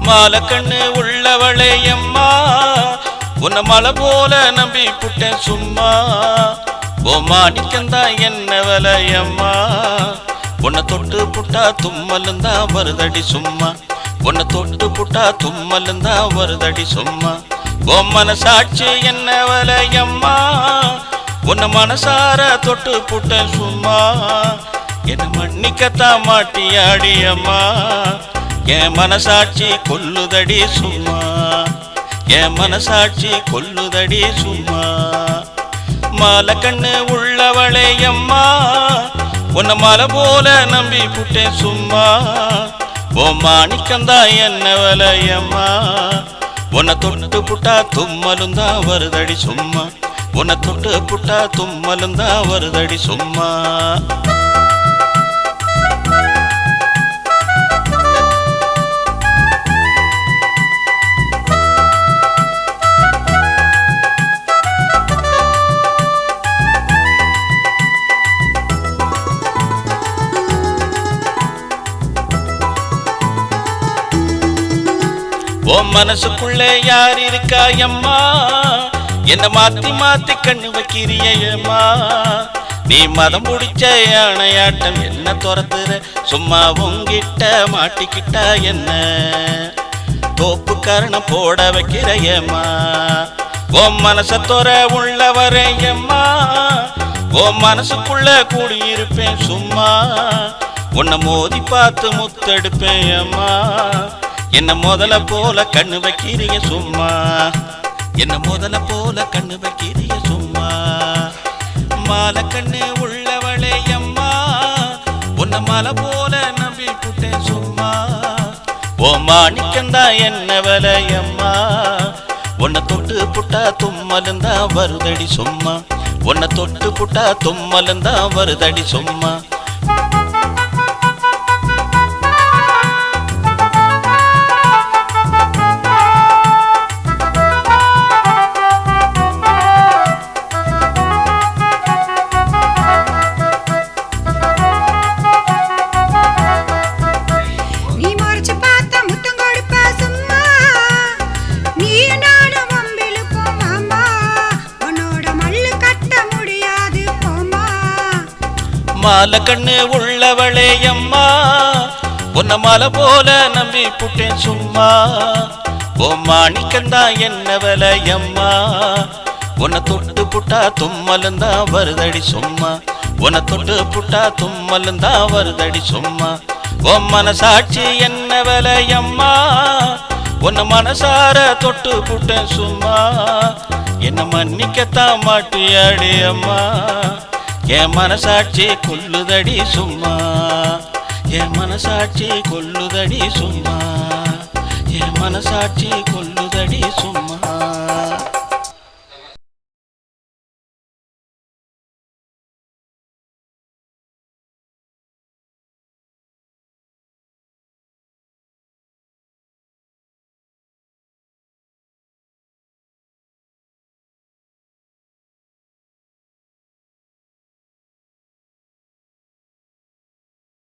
மாலை கண்ணு உள்ளவளே அம்மா உன்னை மலை போல நம்பி புட்டேன் சும்மா ஓ மாணிக்கந்தா என்ன விலையம்மா உன்னை தொட்டு புட்டா தும்மலுந்தா வருதடி சும்மா உன்னை தொட்டு புட்டா தும்மலுந்தா வருதடி சும்மா ஓ மனசாட்சி என்ன விலையம்மா உன்னை மனசார தொட்டு புட்டேன் சும்மா என்ன மன்னிக்கத்தான் மாட்டியாடி அம்மா என் மனசாட்சி கொல்லுதடி சும்மா என் மனசாட்சி கொல்லுதடி சும்மா மாலை கண்ணு உள்ளவளே அம்மா உன்னை மலை போல நம்பி புட்டேன் சும்மா ஓ மாணிக்கந்தா என்ன விலையம்மா உன்னை தொட்டு புட்டா தும்மலுந்தா வருதடி சும்மா உன்னை தொட்டு புட்டா தும்மலுந்தா வருதடி சும்மா ஓ மனசுக்குள்ளே யார் இருக்கா அம்மா என்ன மாத்தி மாத்தி கண்ணு வைக்கிறியம்மா நீ மதம் பிடிச்ச யானையாட்டம் என்ன துரத்துற சும்மா உங்கிட்ட மாட்டிக்கிட்டா என்ன தோப்பு கரணம் போட வைக்கிறையம்மா ஓ மனச தொற உள்ள வரையம்மா ஓ மனசுக்குள்ள கூடியிருப்பேன் சும்மா உன்னை மோதி பார்த்து முத்தெடுப்பேன் அம்மா என்ன முதல போல கண்ணு வைக்கிறிய சும்மா என்ன முதல போல கண்ணு வைக்கிறிய சும்மா மாலை கண்ணு உள்ளவளே அம்மா உன்னை மலை போல நம்பி புட்டேன் சும்மா ஓ மாணிக்கந்தா என்ன விலையம்மா உன்னை தொட்டு புட்டா தும்மலுந்தா வருதடி சும்மா உன்னை தொட்டு புட்டா தும்மலுந்தா வருதடி சும்மா மாலை கண்ணு உள்ளவளே அம்மா உன்னை மலை போல நம்பி புட்டேன் சும்மா ஓ மாணிக்கந்தா என்ன விலையம்மா உன்னை தொட்டு புட்டா தும்மலுந்தா வருதடி சும்மா உன்னை தொட்டு புட்டா தும்மலுந்தா வருதடி சும்மா ஓ மனசாட்சி என்ன விலையம்மா உன்னை மனசார தொட்டு புட்டேன் சும்மா என்ன மன்னிக்கத்தான் மாட்டியாடி அம்மா என் மனசாட்சி கொல்லுதடி சும்மா என் மனசாட்சி கொல்லுதடி சும்மா என் மனசாட்சி கொல்லுதடி சும்மா